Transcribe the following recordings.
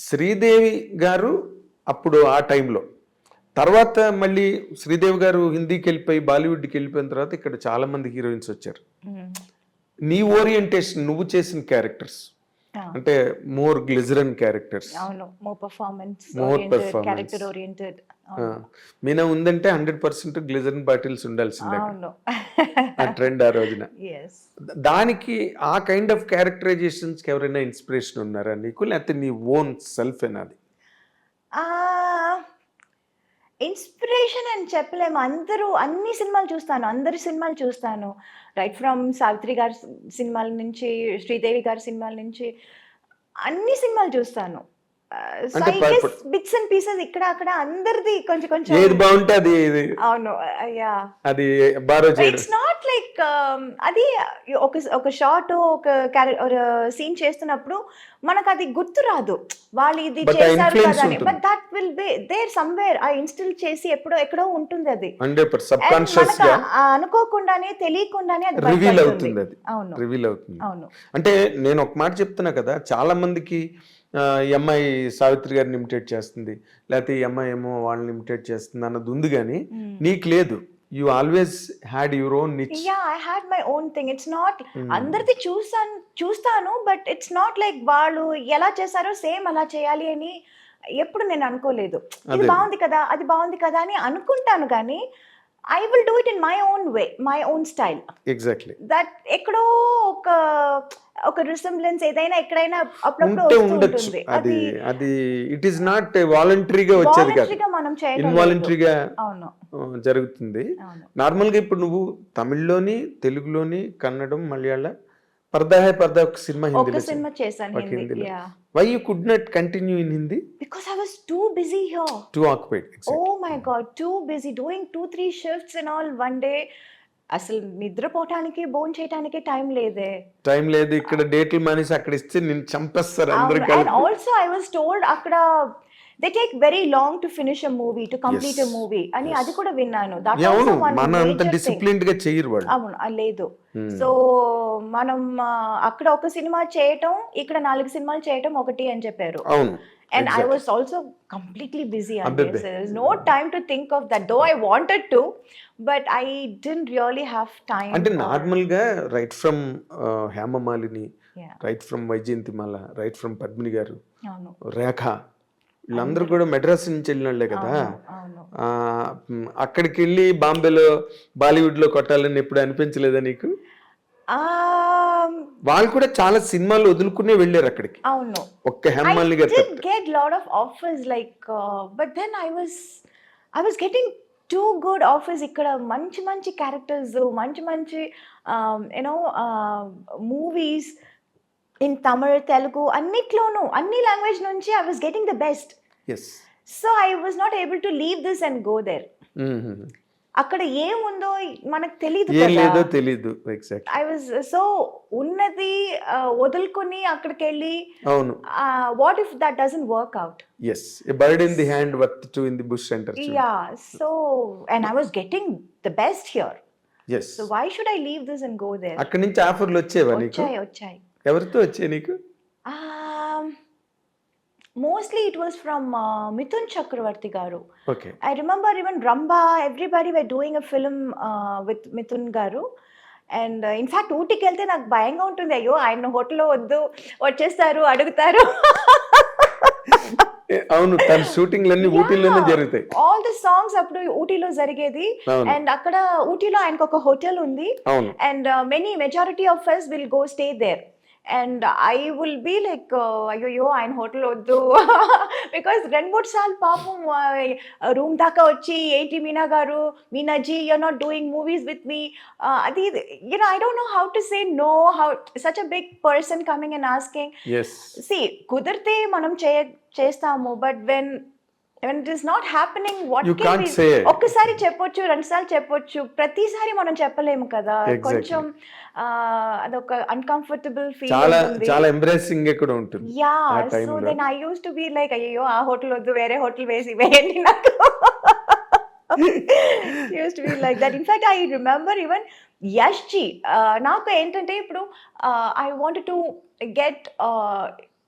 శ్రీదేవి గారు అప్పుడు ఆ టైంలో. తర్వాత మళ్ళీ శ్రీదేవి గారు హిందీకి వెళ్ళిపోయి బాలీవుడ్కి వెళ్ళిపోయిన తర్వాత ఇక్కడ చాలా మంది హీరోయిన్స్ వచ్చారు. నీ ఓరియంటేషన్ నువ్వు చేసిన క్యారెక్టర్స్ అంటే మోర్ గ్లిజరన్ క్యారెక్టర్స్, అవును, more performance more oriented, performance. Character oriented. Meena ఉందంటే 100% గ్లిజరన్ బాటిల్స్ ఉండాల్సిందే. అవును. ఆ ట్రెండ్ ఆ రోజున. yes. దానికి ఆ కైండ్ ఆఫ్ క్యారెక్టరైజేషన్స్ ఎవరైనా ఇన్స్పిరేషన్ ఉన్నారా నీకు, లేకపోతే నీ ఓన్ సెల్ఫ్ అది? ఇన్స్పిరేషన్ అని చెప్పలేము. అన్ని సినిమాలు చూస్తాను, అందరి సినిమాలు చూస్తాను. రైట్ ఫ్రమ్ సావిత్రి గారి సినిమాల నుంచి, శ్రీదేవి గారి సినిమాల నుంచి అన్ని సినిమాలు చూస్తాను. సో అంటే I guess bits and pieces ఇక్కడ అక్కడ అందరిది కొంచెం కొంచెం. ఏది బాగుంటే అది అవును, యా. అది బారో చేయడం. ఇట్స్ నాట్ లైక్ అది ఒక షార్ట్, ఒక సీన్ చేస్తున్నప్పుడు మనకు అది గుర్తు రాదు, వాళ్ళు ఇది But ఆ చేశారు influence కదా అని. ఉంటుంది. But that will be there somewhere. ఆ ఇన్స్టిల్ చేసి ఎక్కడో ఉంటుంది అది. 100% And సబ్కాన్షియస్ మనకు గా అనుకోకుండానే తెలియకుండానే అది రివీల్ బయటపడుతుంది. అవుతుంది. అది అవును, రివీల్ అవుతుంది. అవును. అంటే నేను ఒక మాట చెప్తున్నా కదా, చాలా మందికి ఈ అమ్మాయి సావిత్రి గారిని ఇమిటేట్ చేస్తుంది, లేకపోతే ఈ అమ్మాయి ఏమో వాళ్ళని ఇమిటేట్ చేస్తుంది అన్నది ఉంది, కానీ నీకు లేదు. You always had your own niche. Yeah, I had my own thing. It's not అందరిది చూస్తాను, బట్ ఇట్స్ నాట్ లైక్ వాళ్ళు ఎలా చేశారో సేమ్ అలా చేయాలి అని ఎప్పుడు నేను అనుకోలేదు. ఇది అదే. బాగుంది కదా, అది బాగుంది కదా అని అనుకుంటాను, కానీ I will do it in my own way, my own style. Exactly. That ఎక్కడో ఒక రిసెంబ్లెన్స్ ఏదైనా ఎక్కడైనా అప్పుడప్పుడు ఉంటే వస్తూ ఉండొచ్చు. ఉంటుంది. అది అది ఇట్ ఈస్ నాట్ వాలంటరీగా వచ్చేది కాదు, వాలంటరీగా మనం చేయడం లేదు. ఇన్వాలంటరీగా అవును, జరుగుతుంది. అవును. నార్మల్గా ఇప్పుడు నువ్వు తమిళ్లోని, తెలుగులోని, కన్నడం, మలయాళ, పర్దా హై పర్దా ఒక సినిమా ఒక హిందీలో సినిమా చేశాను ఒక హిందీలో. Hindi. Yeah, why you could not continue in Hindi? because I was too busy here. Too occupied. Oh my God, too busy doing 2-3 shifts and all one day. అసలు నిద్రపోవటానికి, భోజనం చేయడానికి టైం లేదే. టైం లేదు. ఇక్కడ డేట్లు మానేసి అక్కడ ఇస్తే నేను చంపేస్తారు అందరు అండ్ కలిపి. ఆల్సో ఐ వాజ్ టోల్డ్ అక్కడ they take very long to finish a movie, to complete a movie అని. అది కూడా విన్నాను. That అవును, also one మన అంత major thing. డిసిప్లిన్డ్ గా చెయ్యరు వాళ్ళు. అవును, లేదు. సో మనం అక్కడ ఒక సినిమా చేయటం, ఇక్కడ 4 సినిమాలు చేయటం ఒకటి అని చెప్పారు. అవును. And I Exactly. was also completely busy on Abbe. this. There was no time to think of that, though I wanted to, but I didn't really have time. అంటే నార్మల్ గా right from Hemamalini, Yeah. Right from Vyjayanthimala, right from Padmini గారు, అవును, రేఖ, వీళ్ళందరూ కూడా మెడ్రాస్ నుంచి వెళ్ళిన వాళ్ళే కదా. అవును. అక్కడికి వెళ్ళి బాంబేలో బాలీవుడ్ లో కొట్టాలని ఎప్పుడు అనిపించలేదా నీకు? వాళ్ళు కూడా చాలా సినిమాలు వదులుకునే వెళ్ళారు అక్కడికి. అవును, ఒక్క హేమమాలిని గారు did get lot of offers like but then I was getting too good offers. ఇక్కడ మంచి క్యారెక్టర్స్, మంచి మూవీస్ ఇన్ తమిళ్, తెలుగు అన్నిట్లోనూ, అన్ని లాంగ్వేజ్ నుంచి I was getting the best. Yes. So I was not able to leave this and go there. అక్కడ ఏముందో మనకు తెలియదు ఏం లేదో కదా. తెలీదు. ఎగ్జాక్ట్. ఐ వాజ్ సో ఉన్నది వదులుకొని అక్కడికి వెళ్ళి, అవును. What if that doesn't work out. Yes, a bird in the hand worth two in the bush అంటారు. Yeah, so and I was getting the best here. Yes. So why should I leave this and go there? అక్కడి నుంచి ఆఫర్లు వచ్చేవా నీకు? వచ్చాయి. ఎవరితో వచ్చాయి నీకు? Mostly it was from Mithun Chakravarti garu. Okay. I remember even Ramba, everybody were doing a film with Mithun garu. And in fact ఊటీకి వెళ్తే నాకు భయంగా ఉంటుంది. అయ్యో, ఆయన హోటల్లో వద్దు, వచ్చేస్తారు, అడుగుతారు. అవును, తన షూటింగ్ లన్నీ ఊటీలోనే జరుగుతాయి. ఆల్ ది సాంగ్స్ అప్పుడు ఊటీలో జరిగేది. అండ్ అక్కడ ఊటీలో ఆయనకు ఒక హోటల్ ఉంది. అవును. And majority of us will go stay there. And I will be like, అయ్యో ఆయన హోటల్ వద్దు. బికాస్ 2-3 సార్లు పాపం రూమ్ దాకా వచ్చి, ఏంటి మీనా గారు, Meenaji, you are not doing movies with me, అది I don't know how to say no, how such a big person coming and asking. Yes. See, కుదిరితే మనం చేస్తాము, but when it is not happening, what You can can't we say. ఒక్కసారి చెప్పొచ్చు, 2 సార్లు చెప్పొచ్చు, ప్రతిసారి మనం చెప్పలేము కదా. Exactly. కొంచెం అదొక అన్కంఫర్టబుల్ ఫీల్ చాలా ఉంటుంది. చాలా ఎంబ్రేసింగ్ కూడా ఉంటుంది. యా, ఆ సో టైంలో. Then I used to be like, అయ్యో ఆ హోటల్ వద్దు, వేరే హోటల్ వేయండి నాకు. Used to be like that. In fact I remember even Yash ji, నాకు ఏంటంటే ఇప్పుడు I wanted to get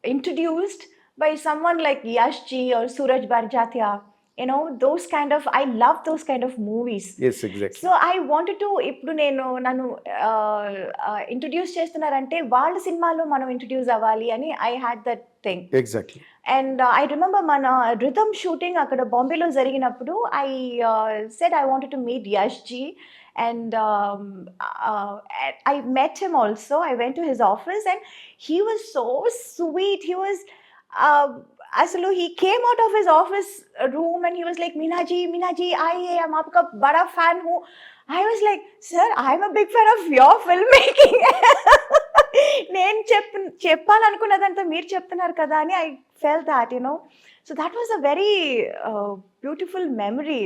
introduced by someone like Yash Ji or Suraj Barjatia. You know, those kind of, I love those kind of movies. Yes exactly. So I wanted to, ఇప్పుడు నన్ను introduce చేస్తున్నారంటే వాళ్ళ సినిమాలో మనం introduce అవ్వాలి అని I had that thing. Exactly. And I remember మన rhythm shooting అక్కడ బాంబేలో జరిగినప్పుడు I said I wanted to meet Yash ji, and I met him also. I went to his office and he was so sweet. He was asalu he came out of his office room and he was like, Meena ji I am aapka bada fan hu. I was like, sir, I'm a big fan of your filmmaking. నేను చెప్పాలనుకున్నదంతా మీరు చెప్తున్నారు కదా అని I felt that, you know. So that was a very beautiful memory.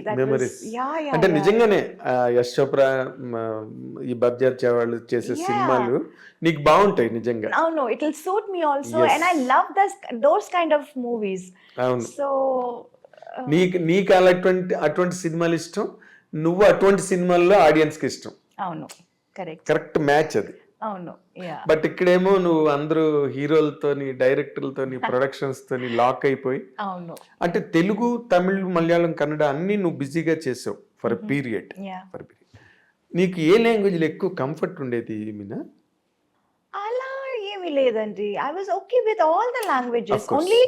అంటే నిజంగానే యశ్ చోప్రా ఈ బర్జాత్ వాళ్ళు చేసే సినిమాలు నీకు బాగుంటాయి నిజంగా. అవును, it will suit me also and I love those kind of movies. అవును. సో నీకు అటువంటి సినిమాలు ఇష్టం, నువ్వు అటువంటి సినిమాల్లో ఆడియన్స్ కి ఇష్టం. అవును, కరెక్ట్ మ్యాచ్ అది. అవును. బట్ ఇక్కడేమో నువ్వు అందరూ హీరోలతోని, డైరెక్టర్లతోని, ప్రొడక్షన్స్ తోని లాక్ అయిపోయి, అవును, అంటే తెలుగు, తమిళ్, మలయాళం, కన్నడ అన్ని నువ్వు బిజీగా చేసావు ఫర్ పీరియడ్. నీకు ఏ లాంగ్వేజ్ లో ఎక్కువ కంఫర్ట్ ఉండేది మీనా? అలా ఏమీ లేదండి. I was okay with all the languages. Only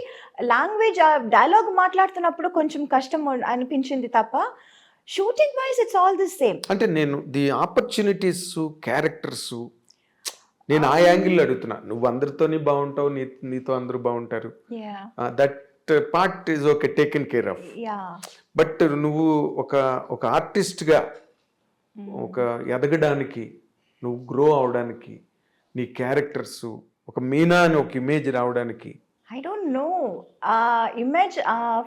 language dialogue మాట్లాడుతున్నప్పుడు కొంచెం కష్టం అనిపించింది తప్ప, shooting wise it's all the same. అంటే నేను ది ఆపర్చునిటీస్, క్యారెక్టర్స్, నేను ఆ యాంగిల్ అడుగుతున్నా. నువ్వు అందరితోని బాగుంటావు, నీతో అందరూ బాగుంటారు, that part is okay, taken care of. But నువ్వు ఒక ఆర్టిస్ట్ గా ఒక ఎదగడానికి, నువ్వు గ్రో అవడానికి, నీ క్యారెక్టర్స్ ఒక మీనా అని ఒక ఇమేజ్ రావడానికి, I don't know, image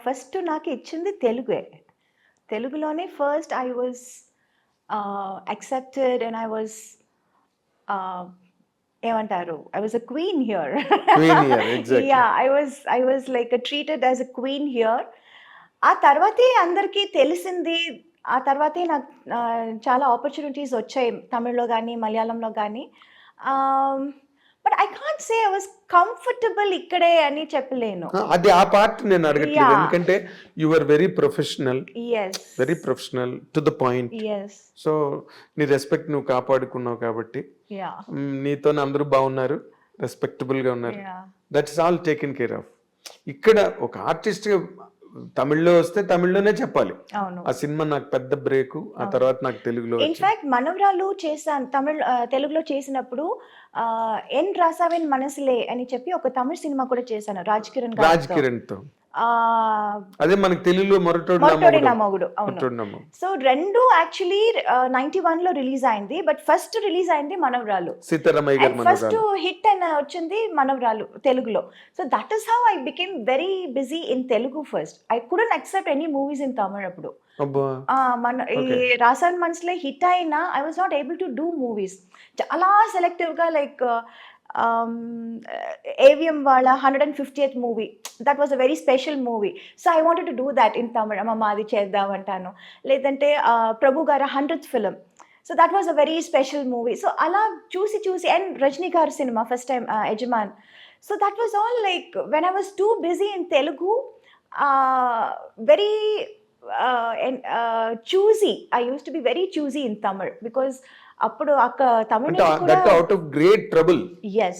first నాకు ఇచ్చింది తెలుగే. తెలుగులోనే first I was accepted and I was ఏమంటారు, I was a queen here. exactly. Yeah, I was like treated as a queen here. ఆ తర్వాతే అందరికీ తెలిసింది, ఆ తర్వాతే నాకు చాలా ఆపర్చునిటీస్ వచ్చాయి తమిళ్లో కానీ మలయాళంలో కానీ. But I can't say I was comfortable ఇక్కడే అని చెప్పలేను. అది ఆ పార్ట్ నేను అడగట్లేదు, ఎందుకంటే you are very professional, very professional to the point. So నీ రెస్పెక్ట్ నువ్వు కాపాడుకున్నావు కాబట్టి నీతో అందరూ బాగున్నారు, రెస్పెక్టబుల్ గా ఉన్నారు. That's all taken care of. ఇక్కడ ఒక ఆర్టిస్ట్ గా తమిళ్లో వస్తే తమిళ్లోనే చెప్పాలి, ఆ సినిమా నాకు పెద్ద బ్రేక్, ఆ తర్వాత నాకు తెలుగులో. ఇన్ఫాక్ట్ మనవరాలు చేశాను తెలుగులో చేసినప్పుడు, ఎన్ రాసావెన్ మనసులే అని చెప్పి ఒక తమిళ సినిమా కూడా చేశాను రాజ్ కిరణ్ తో. అదే మనకి తెలుగులో మొరటోడి నా మొగుడు. అవును. సో రెండు యాక్చువల్లీ 91 లో రిలీజ్ అయింది, బట్ ఫస్ట్ రిలీజ్ అయింది మనవరాలు. సీతారామయ్య గారి ఫస్ట్ హిట్ అని వచ్చింది మనవరాలు తెలుగులో. So that is how I became very busy in Telugu first. I couldn't accept any movies in Tamil అప్పుడు. మన ఈ రాసాన్ మనసులే హిట్ అయినా I was not able to do movies. చాలా సెలెక్టివ్ గా, లైక్ AVM వాళ్ళ 150th movie, that was a very special movie. So I wanted to do that in Tamil. అమ్మ అది చేద్దామంటాను. లేదంటే ప్రభు గారి 100th film, so that was a very special movie. So అలా చూసి and Rajini గారి cinema first time Yajaman. So that was all like when I was too busy in Telugu, very choosy. I used to be very choosy in Tamil because అప్పుడు తమిళ నుంచి కూడా out of great trouble. yes,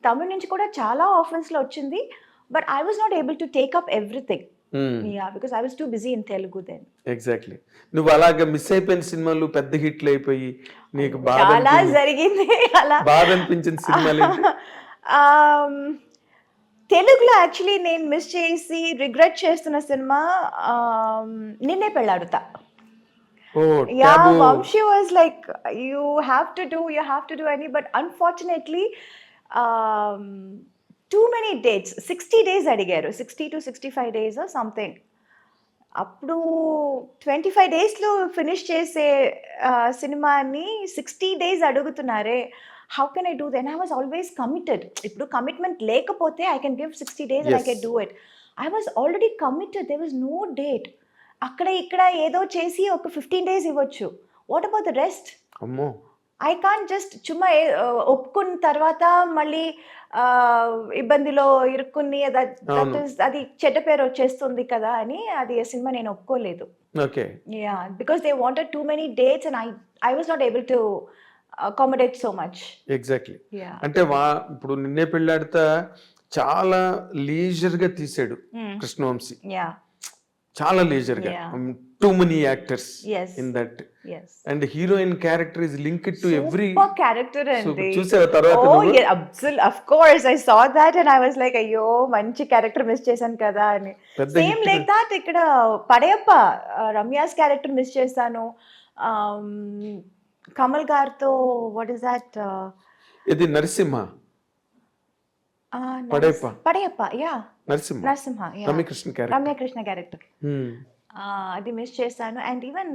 తమిళ నుంచి కూడా చాలా offers లో వచ్చింది, but I was not able to take up everything. Yeah, because I was too busy in Telugu then. Exactly. నువ్వు అలాగా మిస్ అయిపోయిన సినిమాలు పెద్ద హిట్లు అయిపోయి నీకు చాలా జరిగింది. అలా బాధ అనిపించిన సినిమాలు తెలుగులో యాక్చువల్లీ నేను మిస్ చేసి రిగ్రెట్ చేస్తున్న సినిమా నిన్నే Pelladatha. Yeah, Vamshi was like, you have to do any, but unfortunately too many dates, 60 days అడిగారు, 60 to 65 days or something. అప్పుడు 25 days లో ఫినిష్ చేసే సినిమాని 60 days అడుగుతున్నారే. How can I do that? And I was always committed. ఇప్పుడు commitment లేకపోతే I can give 60 days and I can do it. I was already committed. There was no date. అక్కడ ఇక్కడ ఏదో చేసి ఒక 15 days ఇవ్వచ్చు. What about the rest? అమ్మో, I can't just చుమ్మా ఒప్పుకున్న తర్వాత మళ్ళీ ఇబ్బందిలో ఇరుక్కుని అవును. అది చెడ్డ పేరు వచ్చేస్తుంది కదా అని అది ఆ సినిమా నేను ఒప్పుకోలేదు. Okay. Yeah because they wanted too many dates and I was not able to accommodate so much. Exactly. Yeah అంటే ఇప్పుడు నిన్నే పెళ్ళాడతా చాలా లీజర్ గా తీసాడు కృష్ణవంశీ. యా చాలా లీజర్ గా. Yeah. Too many actors Yes. In that. yes and heroine character is linked to every. super character అండి. చూసావా తర్వాత Oh నువ్వు? yeah, absolutely, of course I saw that and I was like అయ్యో మంచి character miss చేశాను కదా అని. పెద్ద సేమ్ hit లైక్ దాట్ ఇక్కడ పడయప్ప రమ్యాస్ క్యారెక్టర్ మిస్ చేశాను. కమల్ గారితో వాట్ ఇస్ దాట్ ఇది Narasimha. Padayappa. Padayappa yeah Narasimha. Narasimha Ramyakrishna character. Ramyakrishna character అది మిస్ చేశాను. అండ్ ఈవెన్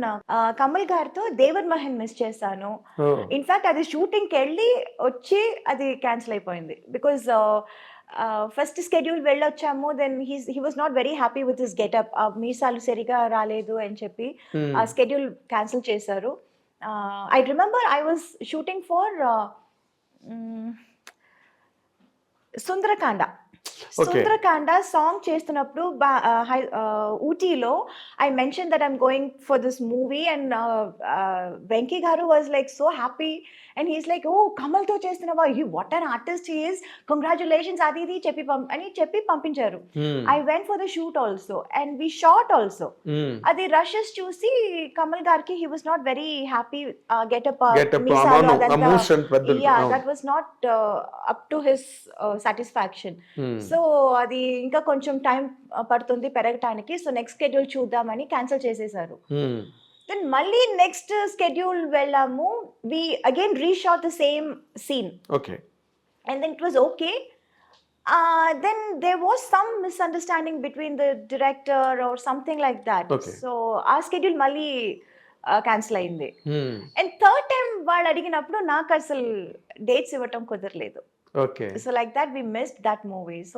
కమల్ గారితో దేవర్ మహన్ మిస్ చేశాను. ఇన్ఫాక్ట్ అది షూటింగ్కి వెళ్ళి వచ్చి అది క్యాన్సిల్ అయిపోయింది బికాజ్ ఫస్ట్ స్కెడ్యూల్ వెళ్ళొచ్చాము. Then he was not very happy with his getup. మీసాలు సరిగా రాలేదు అని చెప్పి ఆ స్కెడ్యూల్ క్యాన్సిల్ చేశారు. I remember I was shooting for Sundarakanda. Sundarakanda song చేస్తున్నప్పుడు ఊటీలో I mention that I'm going for this movie and Venky గారు was like so happy and he's like oh కమల్తో చేస్తున్నావా, what an artist he is, congratulations అది ఇది చెప్పి పంపించారు. I went for the shoot also and we shot also. అది rushes చూసి కమల్ గారికి he was not very happy. Getup that was not up to his satisfaction. So అది ఇంకా కొంచెం టైం పడుతుంది పెరగటానికి, సో నెక్స్ట్ స్కెడ్యూల్ చూద్దామని క్యాన్సిల్ చేసేసారు. దెన్ మళ్ళీ నెక్స్ట్ స్కెడ్యూల్ వెళ్ళాము. We again reshot the same scene. Okay. And then it was okay. Then there was some misunderstanding between the director or something like that. Okay. So our schedule మళ్ళీ cancel అయింది. And third time వాళ్ళు అడిగినప్పుడు నాకు అసలు dates ఇవ్వటం కుదరలేదు. Okay. So like that we missed that movie. So